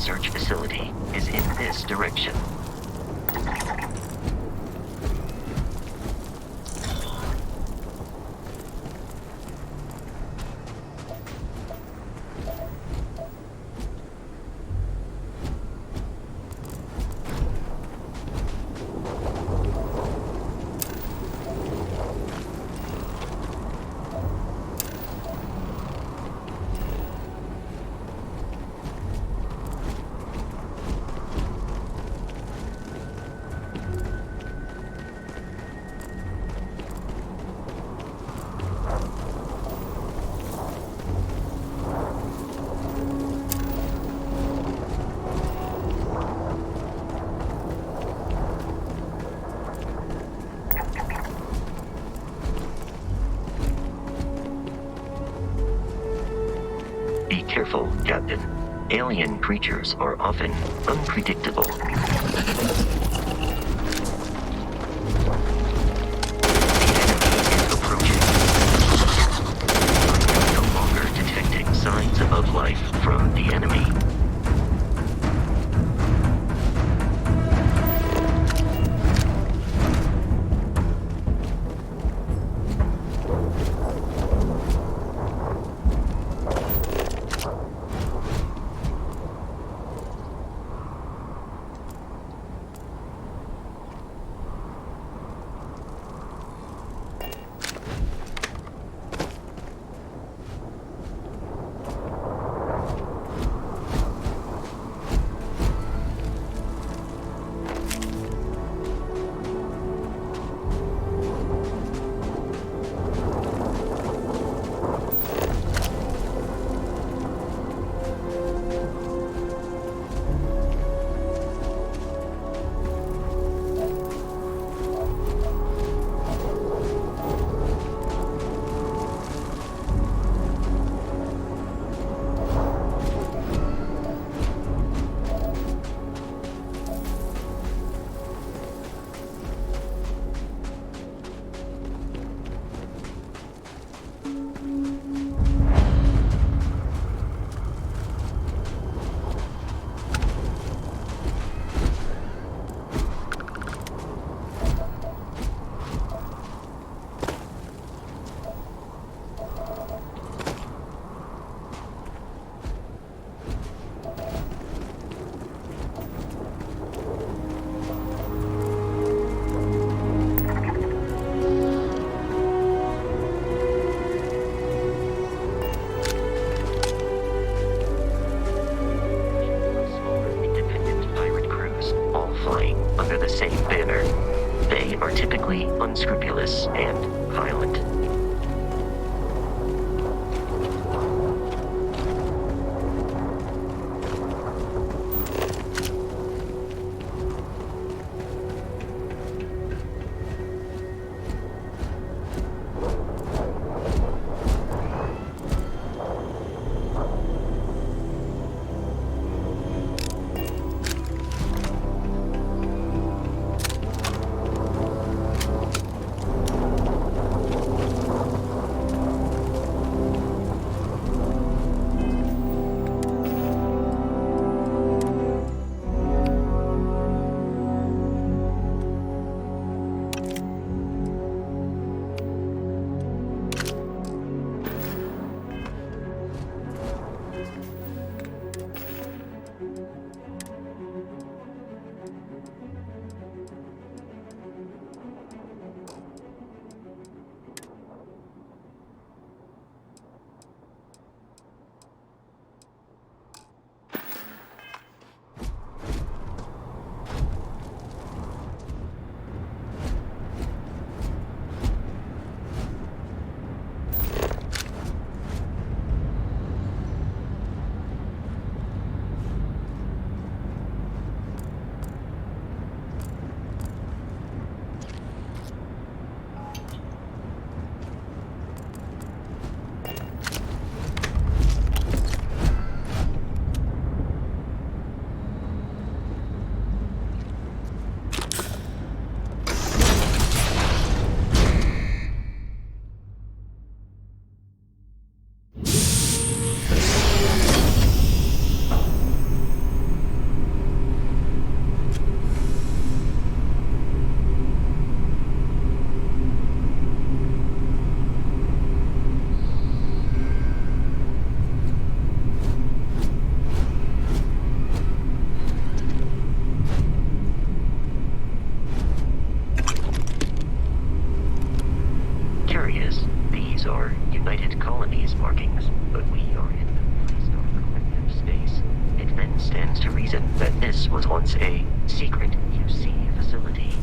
research facility is in this direction. Be careful, Captain. Alien creatures are often unpredictable. The enemy is approaching. We are no longer detecting signs of life from the enemy. Under the same banner. They are typically unscrupulous and violent. are United Colonies markings, but we are in the Freestar collective space. It then stands to reason that this was once a secret UC facility.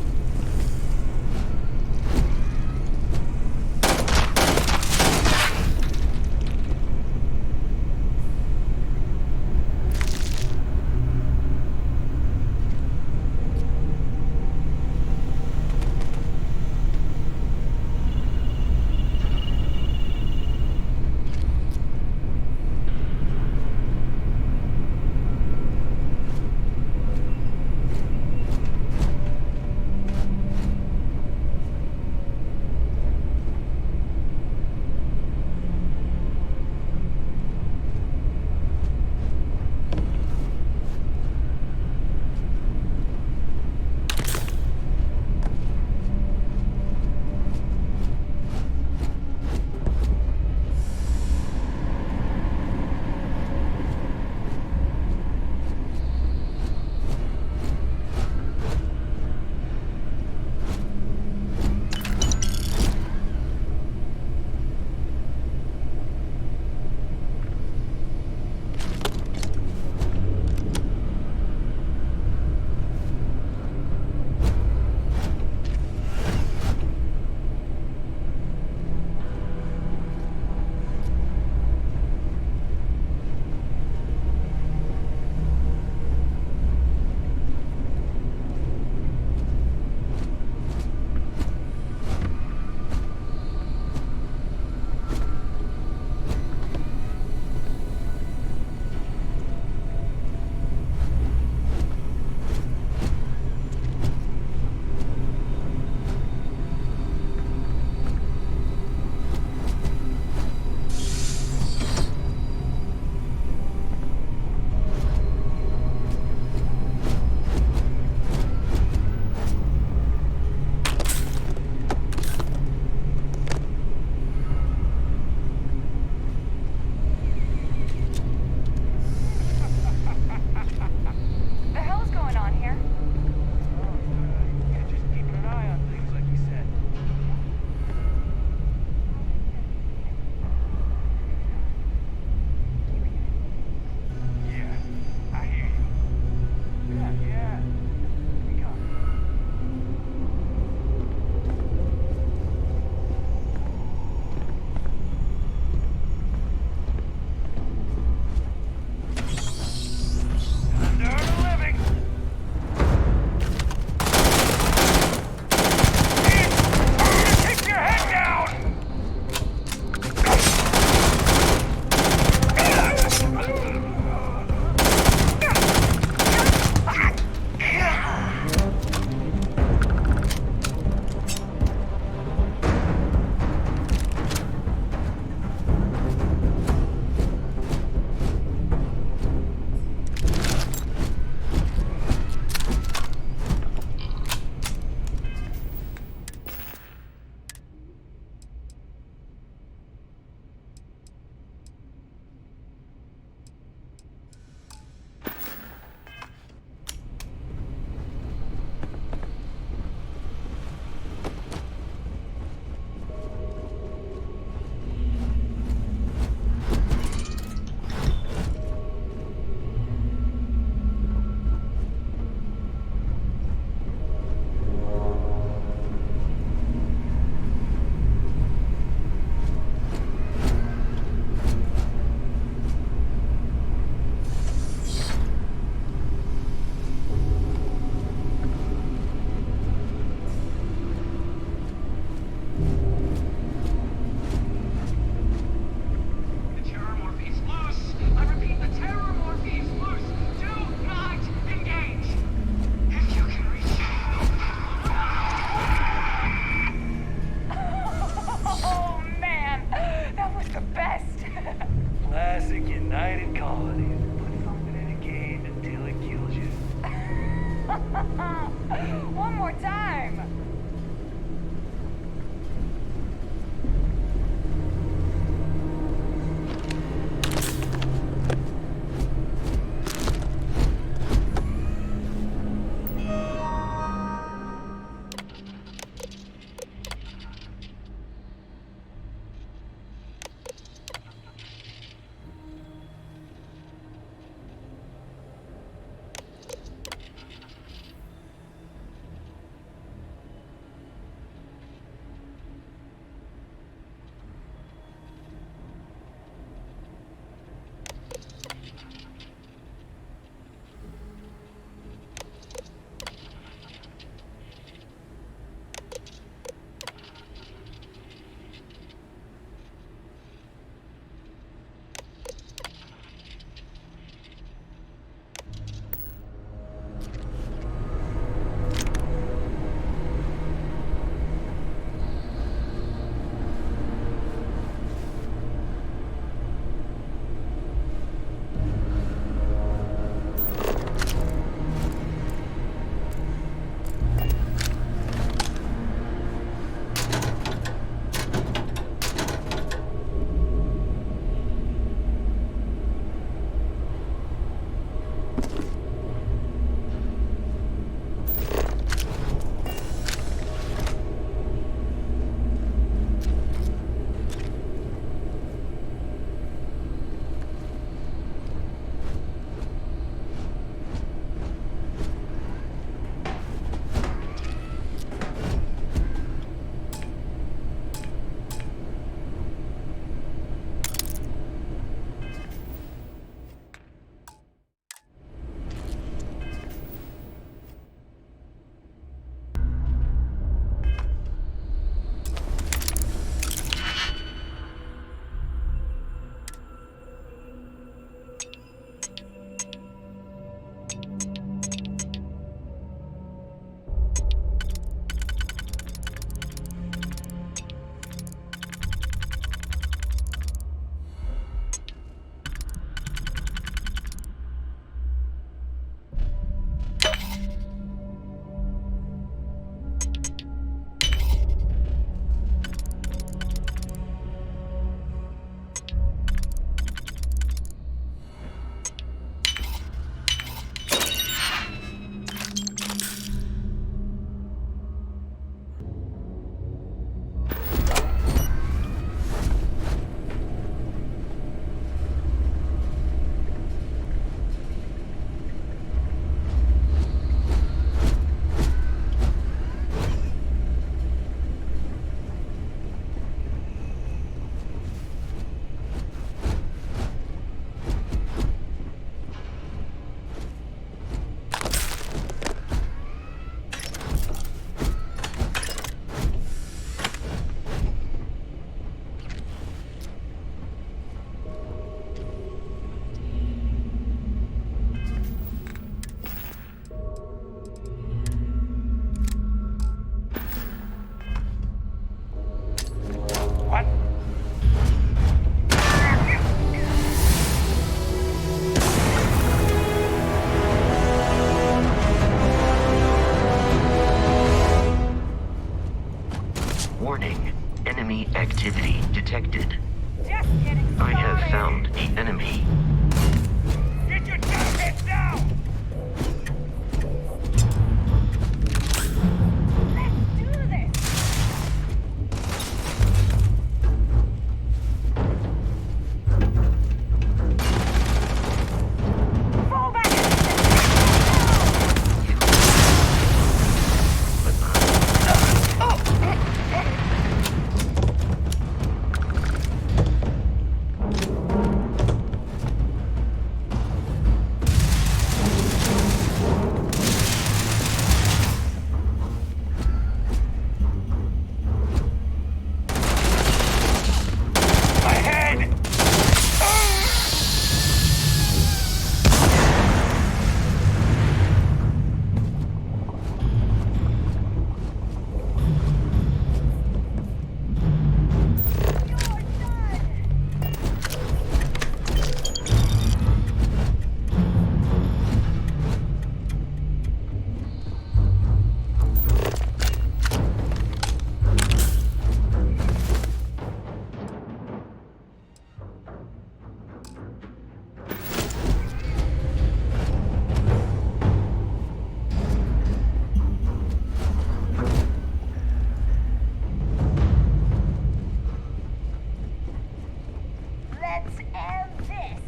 Let's end this.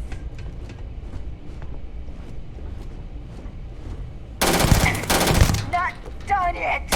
Not done yet.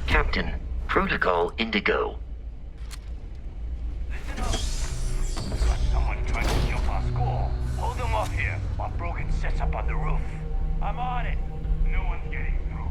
Captain, Protocol Indigo. Listen up. We've got someone trying to jump our school. Hold them off here while Brogan sets up on the roof. I'm on it. No one's getting through.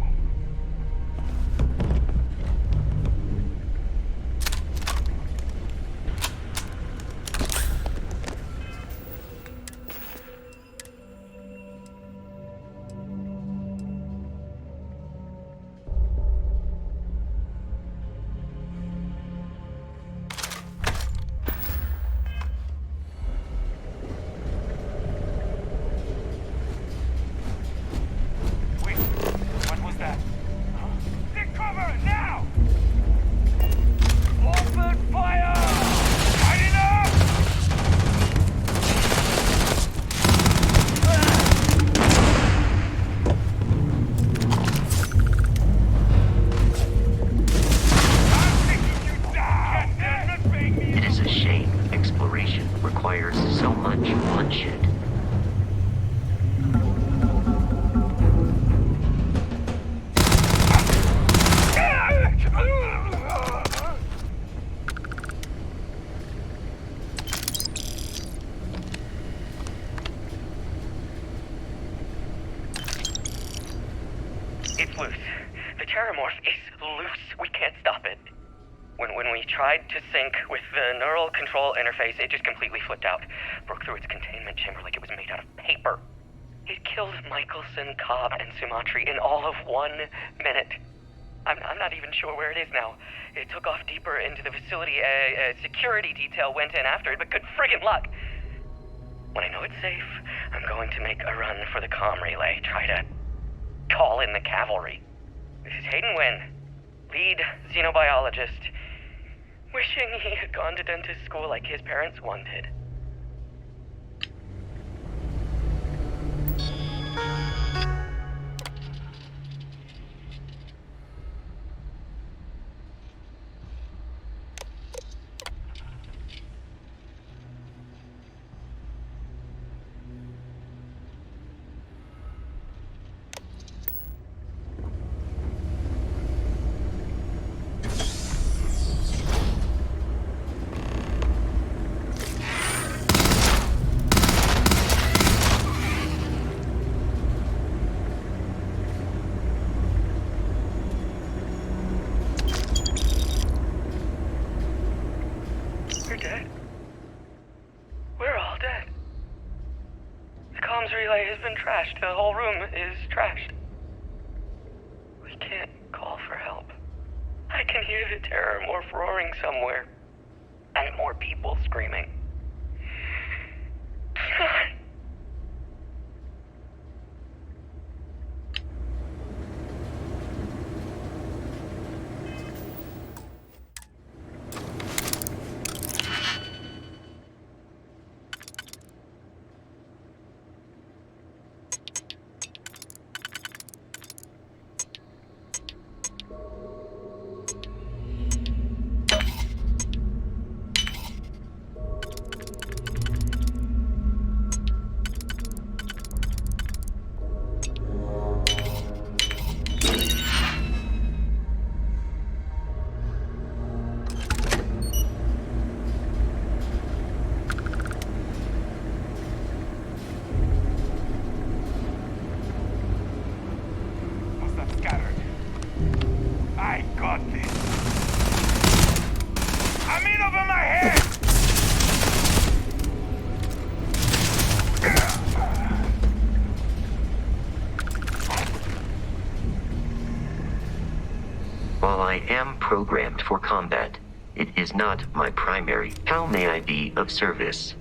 It's loose. The Terramorph is loose. We can't stop it. When we tried to sync with the neural control interface, it just completely flipped out. Broke through its containment chamber like it was made out of paper. It killed Michelson, Cobb, and Sumatri in all of 1 minute. I'm not even sure where it is now. It took off deeper into the facility. A security detail went in after it, but good friggin' luck. When I know it's safe, I'm going to make a run for the comm relay. Try to call in the cavalry. This is Hayden Wynn, lead xenobiologist. Wishing he had gone to dentist school like his parents wanted. We're dead. We're all dead. The comms relay has been trashed. The whole room is trashed. We can't call for help. I can hear the Terramorph roaring somewhere. And more people screaming. While I am programmed for combat, it is not my primary. How may I be of service?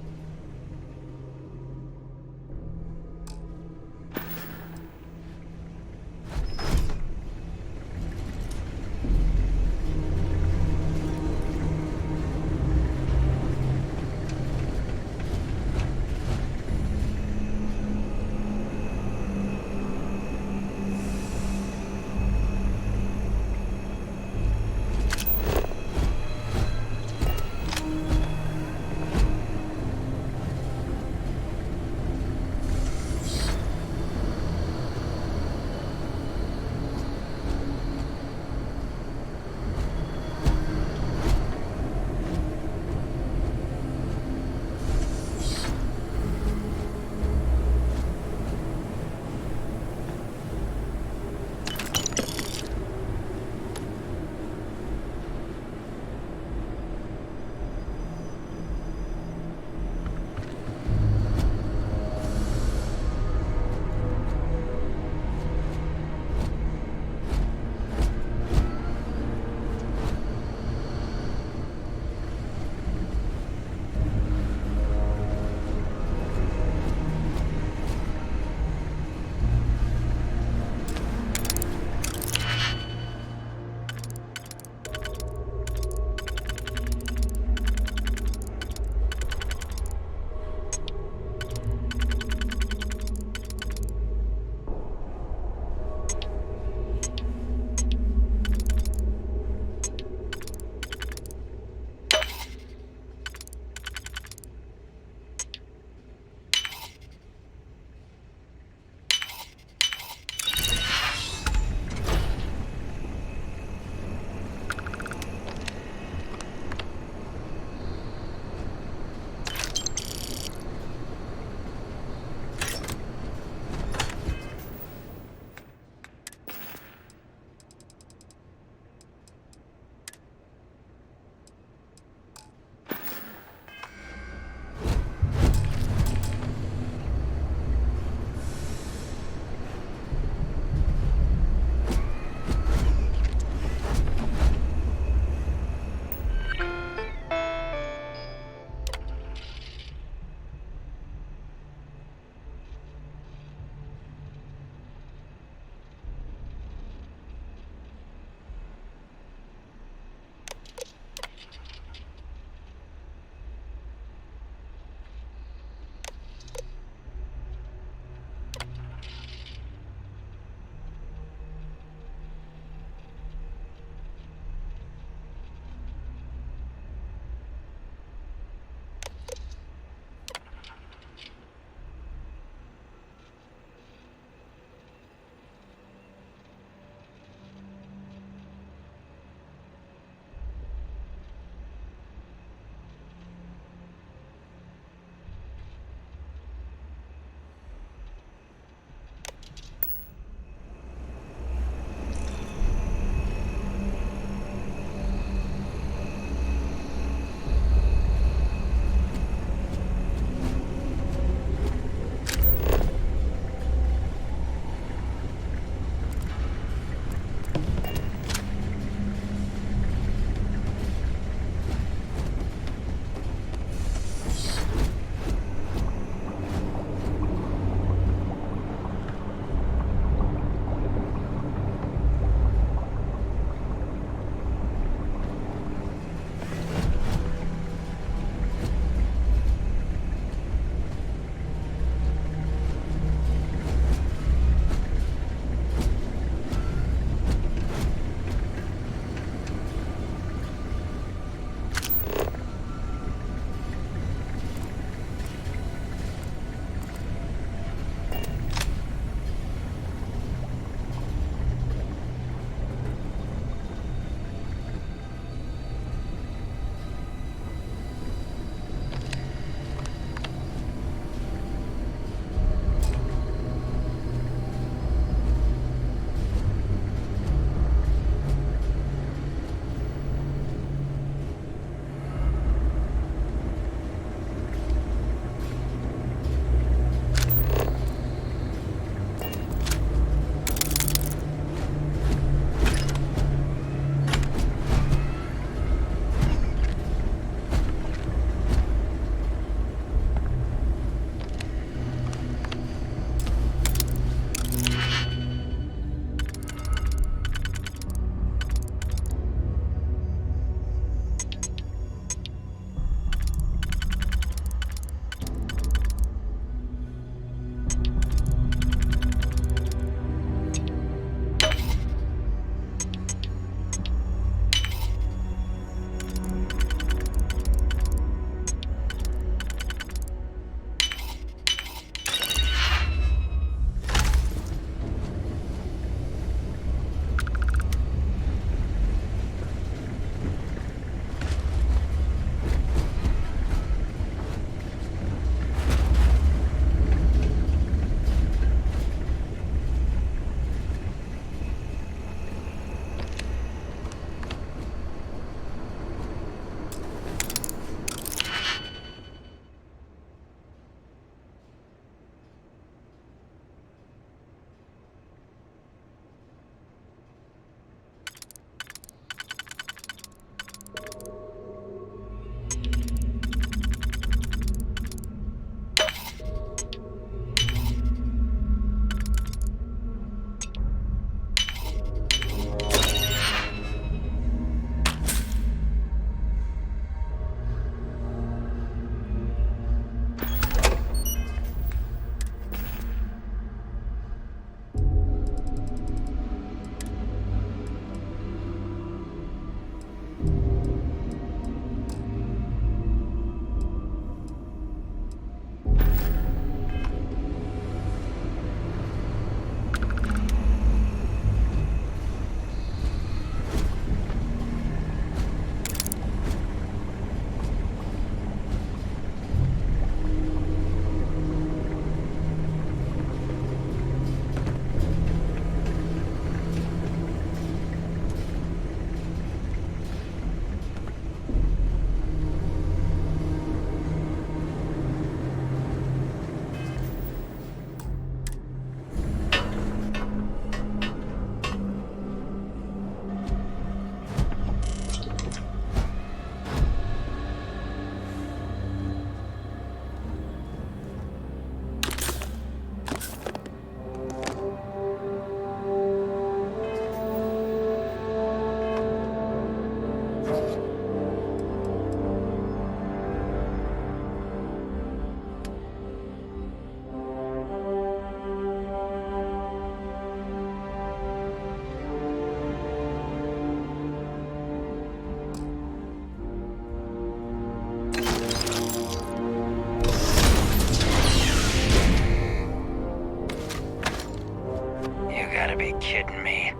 You gotta be kidding me.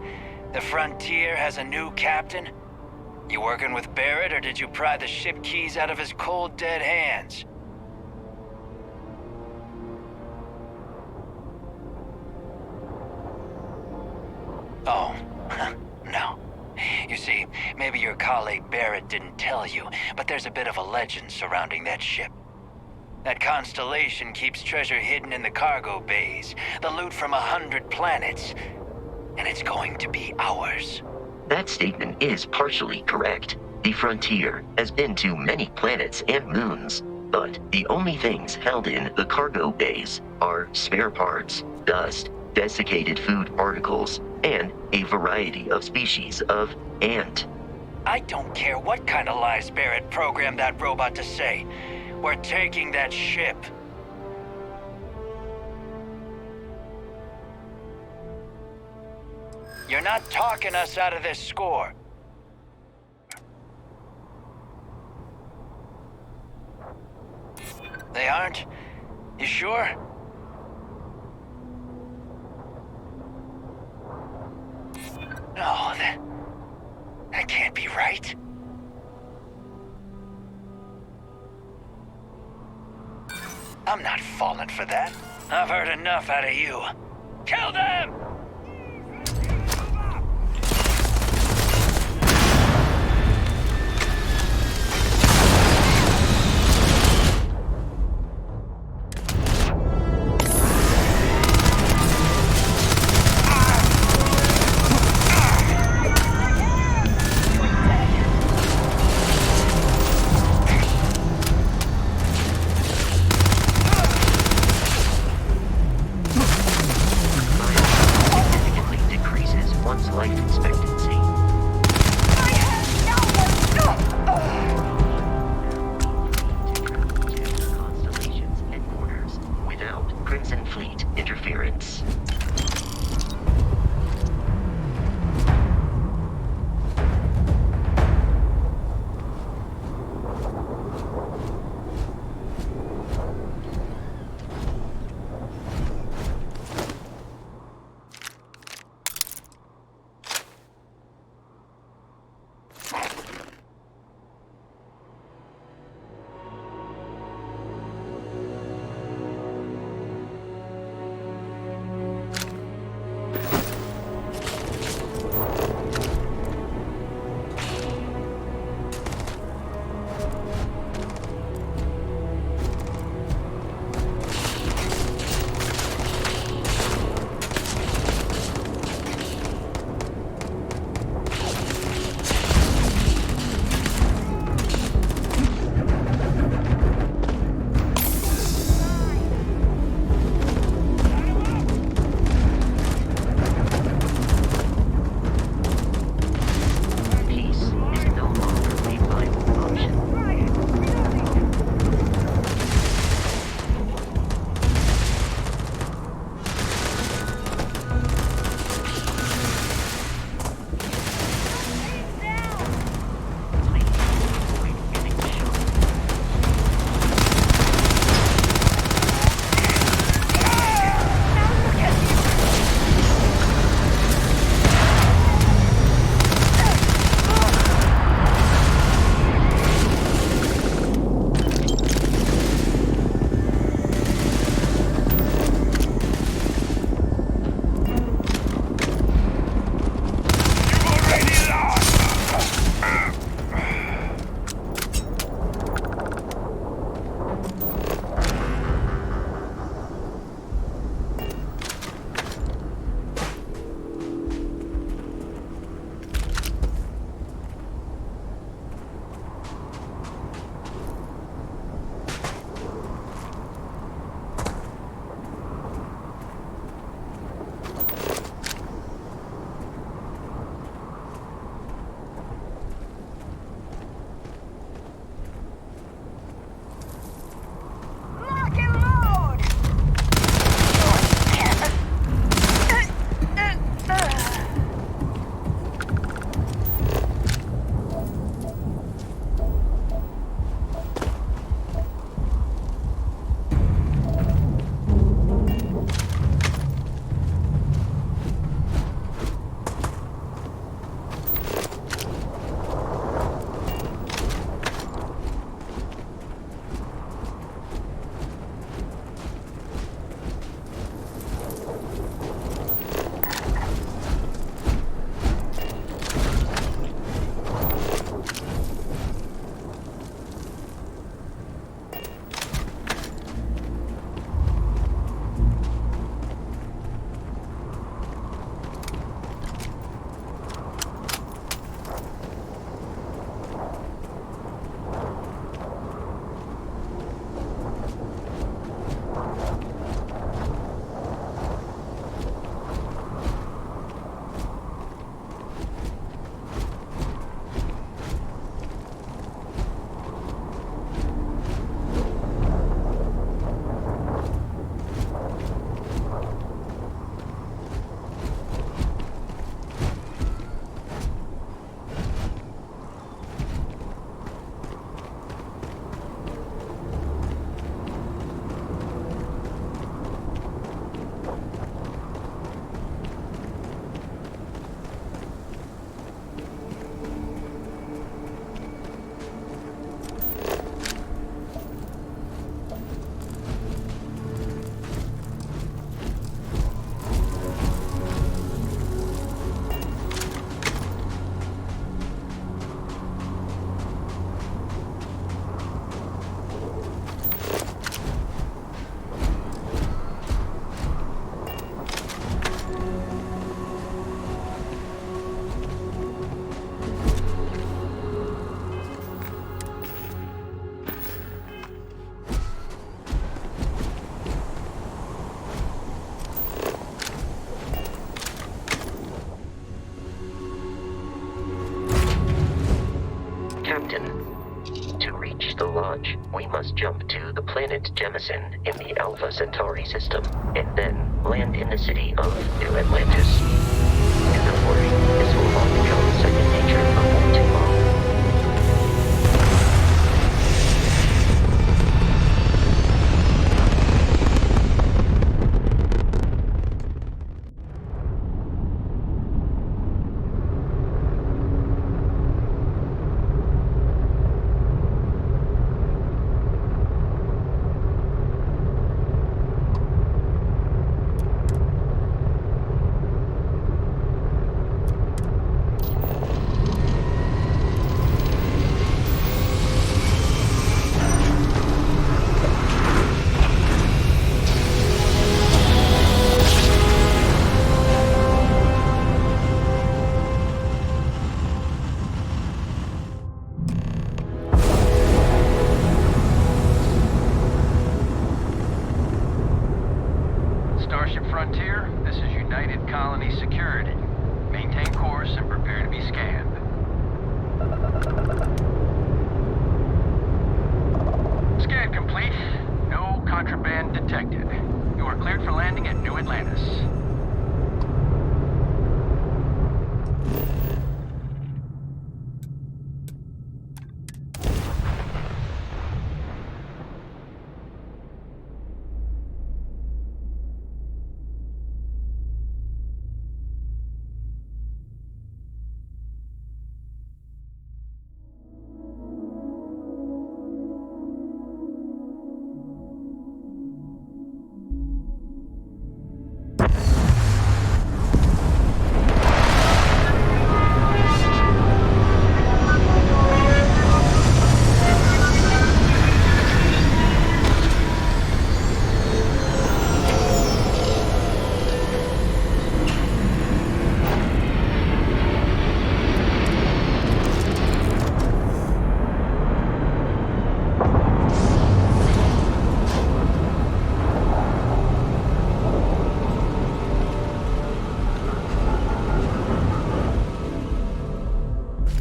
The Frontier has a new captain? You working with Barrett, or did you pry the ship keys out of his cold, dead hands? Oh, no. You see, maybe your colleague Barrett didn't tell you, but there's a bit of a legend surrounding that ship. That constellation keeps treasure hidden in the cargo bays, the loot from 100 planets, and it's going to be ours. That statement is partially correct. The Frontier has been to many planets and moons, but the only things held in the cargo bays are spare parts, dust, desiccated food particles, and a variety of species of ant. I don't care what kind of lies Barrett programmed that robot to say. We're taking that ship. You're not talking us out of this score. They aren't? You sure? No, that can't be right. I'm not falling for that. I've heard enough out of you. Kill them! Significantly decreases one's life expectancy. I have To Constellation's headquarters without Crimson Fleet interference. much, we must jump to the planet Jemison in the Alpha Centauri system, and then land in the city of New Atlantis. And don't worry, this will all become second nature before too long. Starship Frontier, this is United Colony Security. Maintain course and prepare to be scanned. Scan complete. No contraband detected. You are cleared for landing at New Atlantis.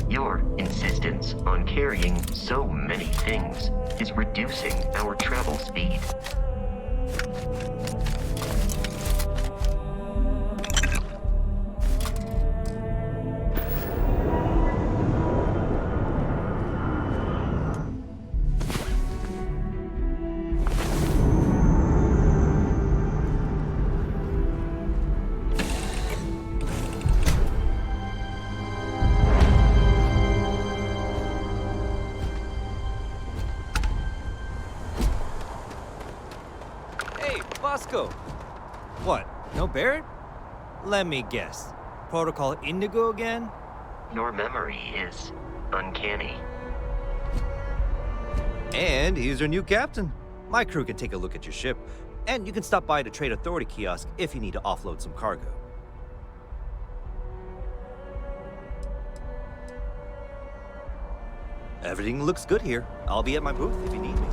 Your insistence on carrying so many things is reducing our travel speed. Hey, Bosco! What, no Barrett? Let me guess. Protocol Indigo again? Your memory is uncanny. And he's your new captain. My crew can take a look at your ship, and you can stop by the Trade Authority kiosk if you need to offload some cargo. Everything looks good here. I'll be at my booth if you need me.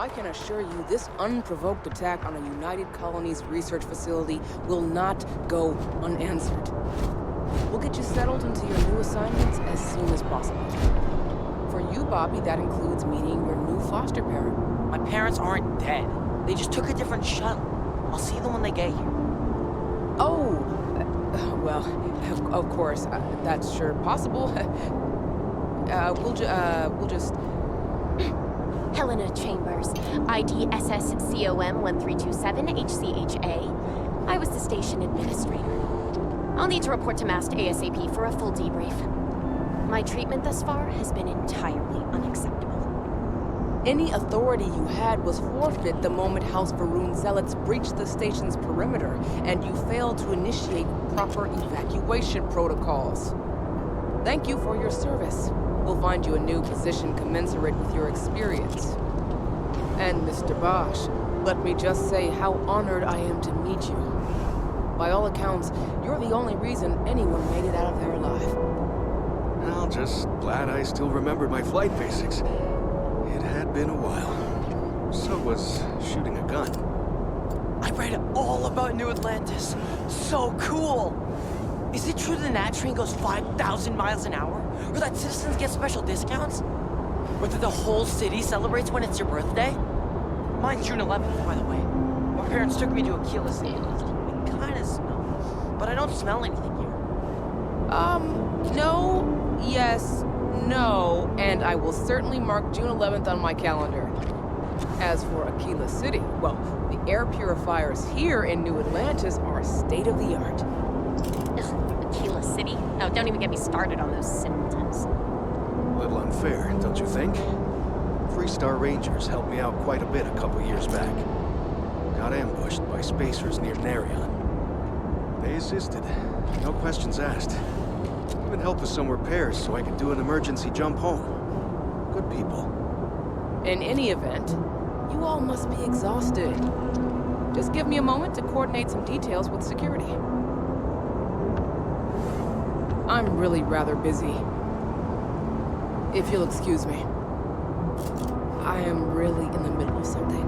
I can assure you this unprovoked attack on a United Colonies research facility will not go unanswered. We'll get you settled into your new assignments as soon as possible. For you, Bobby, that includes meeting your new foster parent. My parents aren't dead. They just took a different shuttle. I'll see them when they get here. Oh, well, of course, that's sure possible. We'll just... Helena Chambers, ID SSCOM 1327 HCHA. I was the station administrator. I'll need to report to MAST ASAP for a full debrief. My treatment thus far has been entirely unacceptable. Any authority you had was forfeit the moment House Varun zealots breached the station's perimeter, and you failed to initiate proper evacuation protocols. Thank you for your service. We'll find you a new position commensurate with your experience. And Mr. Bosch, let me just say how honored I am to meet you. By all accounts, you're the only reason anyone made it out of there alive. Well, just glad I still remembered my flight basics. It had been a while. So was shooting a gun. I read all about New Atlantis. So cool! Is it true the Nat train goes 5,000 miles an hour? Or that citizens get special discounts? Or that the whole city celebrates when it's your birthday? Mine's June 11th, by the way. My parents took me to Aquila City. It kinda smells, but I don't smell anything here. No, yes, no, and I will certainly mark June 11th on my calendar. As for Aquila City, well, the air purifiers here in New Atlantis are state-of-the-art. Aquila City? No, don't even get me started on those simpletons. A little unfair, don't you think? Three-star Rangers helped me out quite a bit a couple years back. Got ambushed by spacers near Narion. They assisted, no questions asked. Even helped with some repairs so I could do an emergency jump home. Good people. In any event, you all must be exhausted. Just give me a moment to coordinate some details with security. I'm really rather busy. If you'll excuse me. I am really in the middle of something.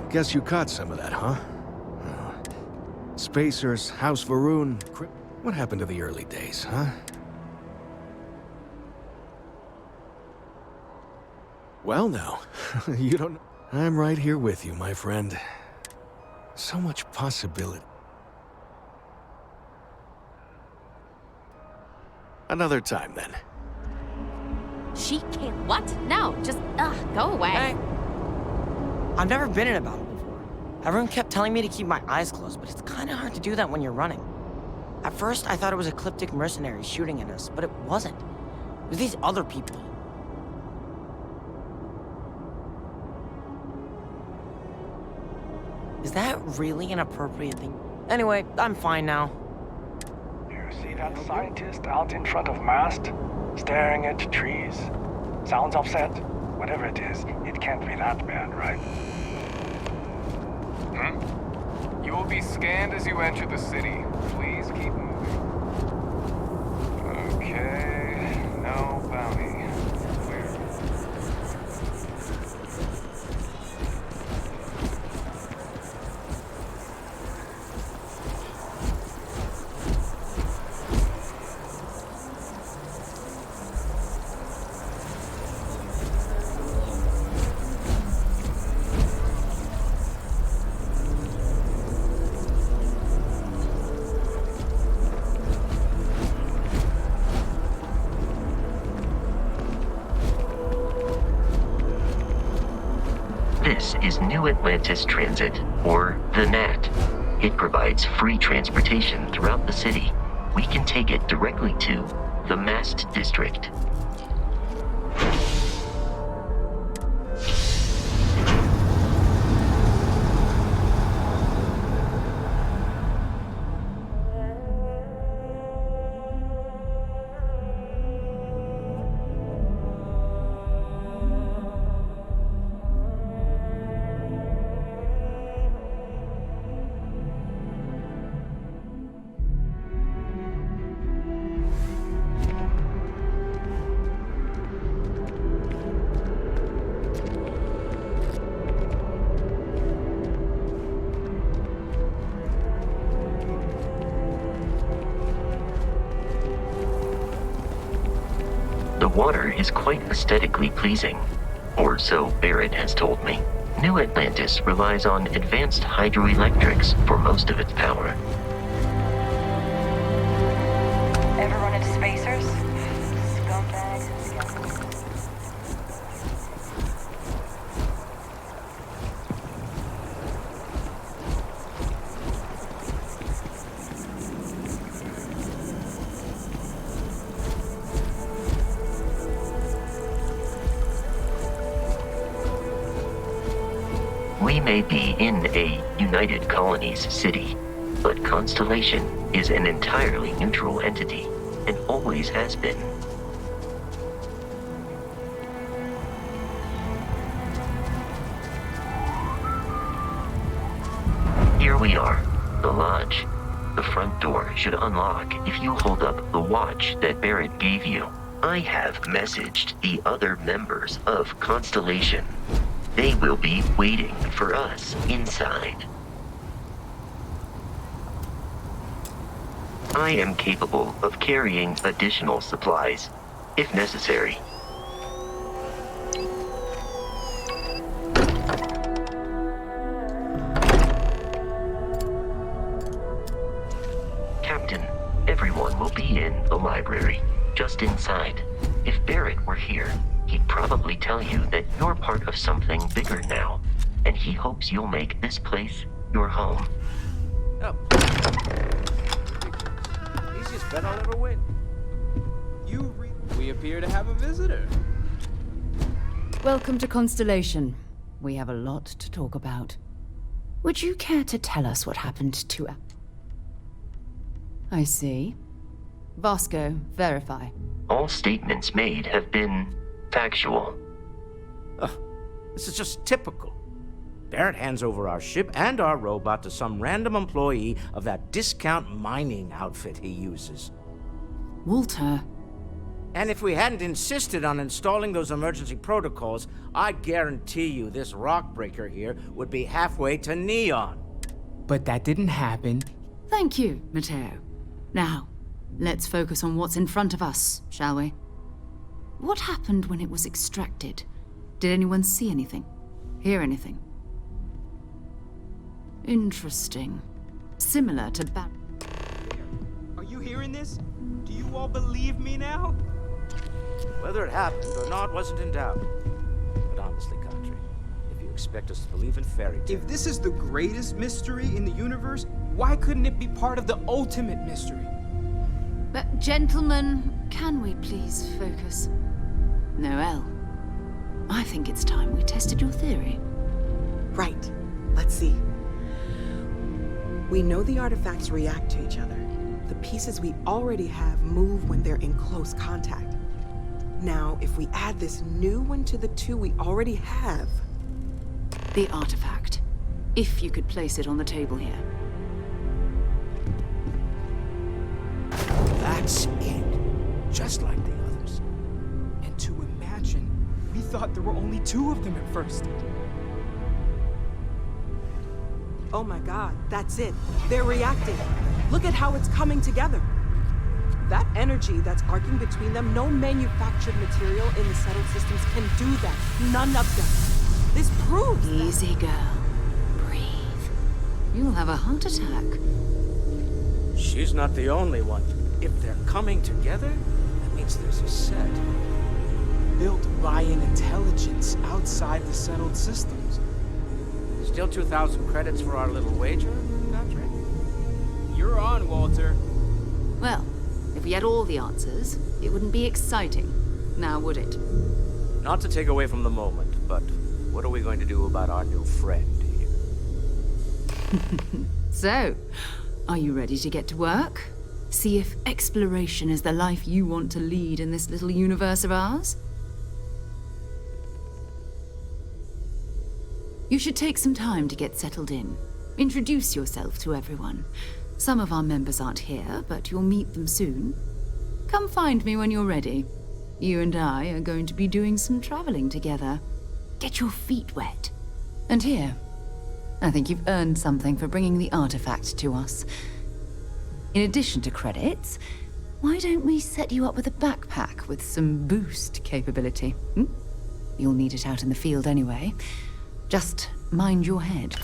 Guess you caught some of that, huh? Spacers, House Varun... What happened to the early days, huh? Well now, you don't... I'm right here with you, my friend. So much possibility. Another time, then. She can't. What? No, just, go away. Hey. I've never been in a battle before. Everyone kept telling me to keep my eyes closed, but it's kind of hard to do that when you're running. At first, I thought it was ecliptic mercenaries shooting at us, but it wasn't. It was these other people. Is that really an appropriate thing? Anyway, I'm fine now. You see that scientist out in front of mast? Staring at trees? Sounds upset? Whatever it is, it can't be that bad, right? You will be scanned as you enter the city. Please keep moving. Okay, no bounty. Clear. This is New Atlantis Transit, or the NAT. It provides free transportation throughout the city. We can take it directly to the Mast District. water is quite aesthetically pleasing, or so Barrett has told me. New Atlantis relies on advanced hydroelectrics for most of its power. Ever run into spacers? Scumbags and scoundrels. We may be in a United Colonies city, but Constellation is an entirely neutral entity, and always has been. Here we are, the lodge. The front door should unlock if you hold up the watch that Barrett gave you. I have messaged the other members of Constellation. They will be waiting for us inside. I am capable of carrying additional supplies, if necessary. Captain, everyone will be in the library, just inside. If Barrett were here, he'd probably tell you that you're part of something bigger now, and he hopes you'll make this place your home. Oh. Easiest bet I'll ever win. We appear to have a visitor. Welcome to Constellation. We have a lot to talk about. Would you care to tell us what happened to... I see. Vasco, verify. All statements made have been factual. This is just typical. Barrett hands over our ship and our robot to some random employee of that discount mining outfit he uses. Walter. And if we hadn't insisted on installing those emergency protocols, I guarantee you this rock breaker here would be halfway to Neon. But that didn't happen. Thank you, Matteo. Now, let's focus on what's in front of us, shall we? What happened when it was extracted? Did anyone see anything? Hear anything? Interesting. Similar to Are you hearing this? Do you all believe me now? Whether it happened or not wasn't in doubt. But honestly, Country, if you expect us to believe in fairy tales... If this is the greatest mystery in the universe, why couldn't it be part of the ultimate mystery? But gentlemen, can we please focus? Noelle, I think it's time we tested your theory. Right. Let's see. We know the artifacts react to each other. The pieces we already have move when they're in close contact. Now, if we add this new one to the two we already have... The artifact. If you could place it on the table here. That's it. Just like the others. And to imagine, we thought there were only two of them at first. Oh my god, that's it. They're reacting. Look at how it's coming together. That energy that's arcing between them, no manufactured material in the settled systems can do that. None of them. This proves Easy, girl. Breathe. You'll have a heart attack. She's not the only one. If they're coming together, that means there's a set. Built by an intelligence outside the settled systems. Still 2,000 credits for our little wager, Country? You're on, Walter. Well, if we had all the answers, it wouldn't be exciting. Now, would it? Not to take away from the moment, but what are we going to do about our new friend here? So, are you ready to get to work? See if exploration is the life you want to lead in this little universe of ours? You should take some time to get settled in. Introduce yourself to everyone. Some of our members aren't here, but you'll meet them soon. Come find me when you're ready. You and I are going to be doing some traveling together. Get your feet wet. And here, I think you've earned something for bringing the artifact to us. In addition to credits, Why don't we set you up with a backpack with some boost capability? Hmm? You'll need it out in the field anyway. Just mind your head.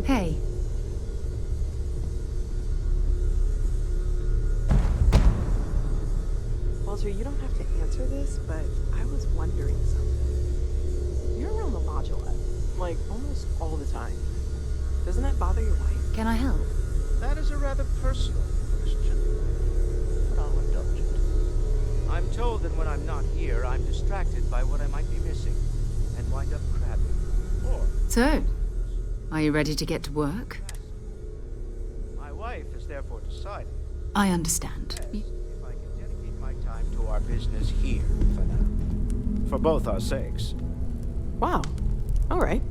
Hey. Walter, you don't have to answer this, but I was wondering something. You're around the module, like, almost all the time. Doesn't that bother your wife? Can I help? That is a rather personal question, but I'll indulge it. I'm told that when I'm not here, I'm distracted by what I might be missing, and wind up crabbing. Or So, are you ready to get to work? my wife has therefore decided, I understand. if I can dedicate my time to our business here for now. For both our sakes. Wow. All right.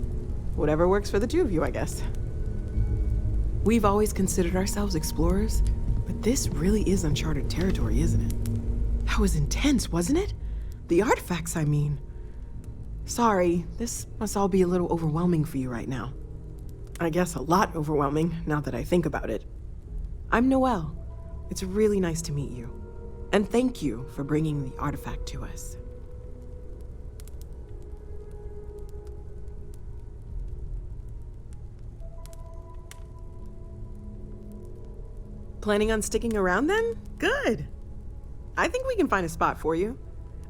Whatever works for the two of you, I guess. We've always considered ourselves explorers, but this really is uncharted territory, isn't it? That was intense, wasn't it? The artifacts, I mean. Sorry, this must all be a little overwhelming for you right now. I guess a lot overwhelming, now that I think about it. I'm Noelle. It's really nice to meet you. And thank you for bringing the artifact to us. Planning on sticking around then? Good. I think we can find a spot for you.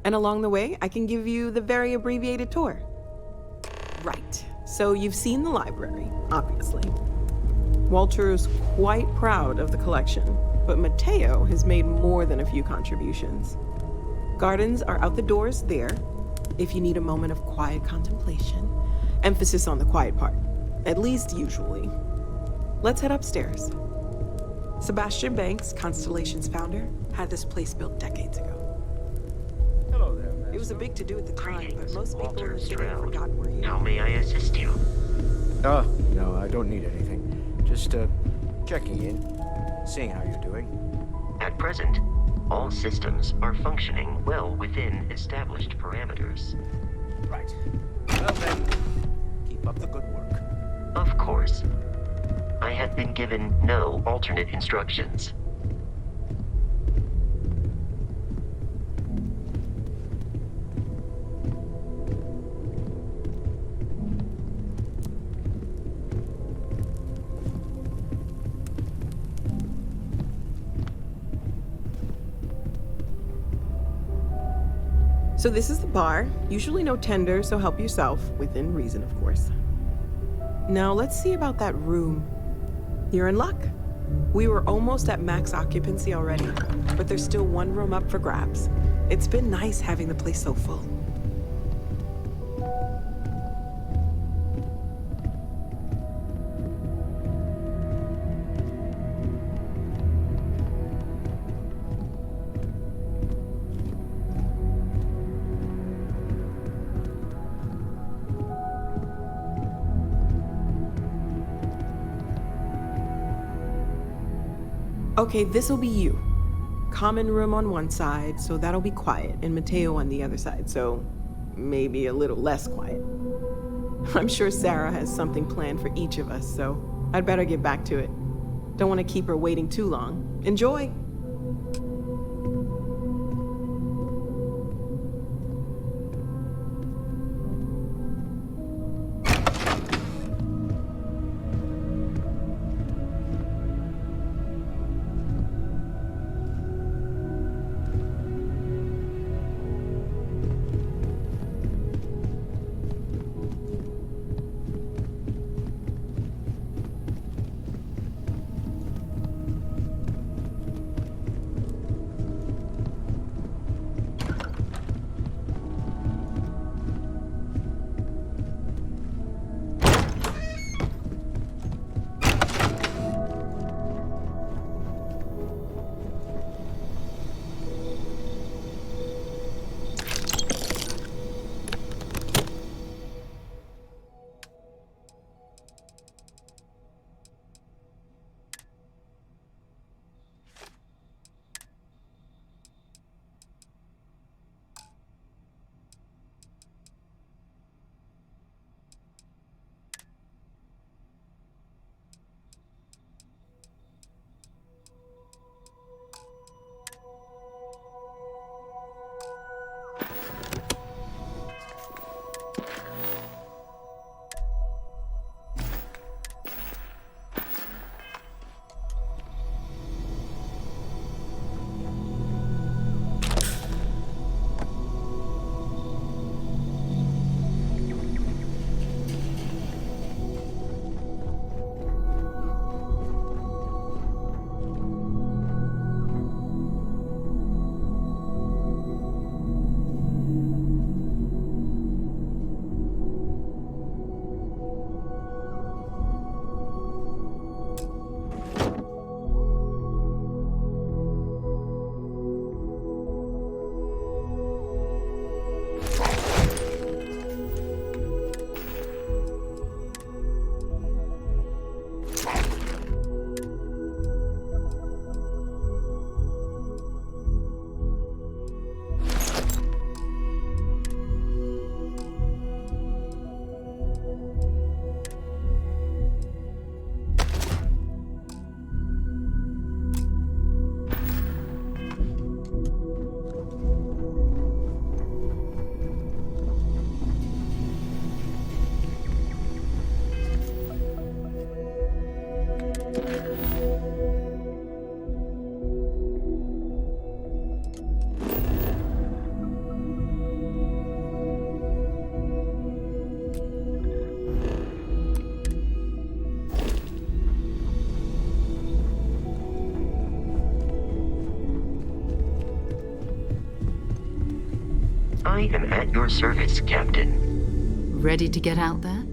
And along the way, I can give you the very abbreviated tour. Right. So you've seen the library, obviously. Walter is quite proud of the collection, but Mateo has made more than a few contributions. Gardens are out the doors there, if you need a moment of quiet contemplation. Emphasis on the quiet part, at least usually. Let's head upstairs. Sebastian Banks, Constellation's founder, had this place built decades ago. Hello there, Master. It was a big to-do at the time, but most people in Walter the city have Stroud. forgotten we're here. How may I assist you? No, I don't need anything. Just, checking in, seeing how you're doing. At present, all systems are functioning well within established parameters. Right. Well then, keep up the good work. Of course. I have been given no alternate instructions. So this is the bar. Usually no tender, so help yourself, within reason, of course. Now let's see about that room. You're in luck. We were almost at max occupancy already, but there's still one room up for grabs. It's been nice having the place so full. Okay, this'll be you. Common room on one side, so that'll be quiet, and Mateo on the other side, so maybe a little less quiet. I'm sure Sarah has something planned for each of us, so I'd better get back to it. Don't want to keep her waiting too long. Enjoy! I am at your service, Captain. Ready to get out there?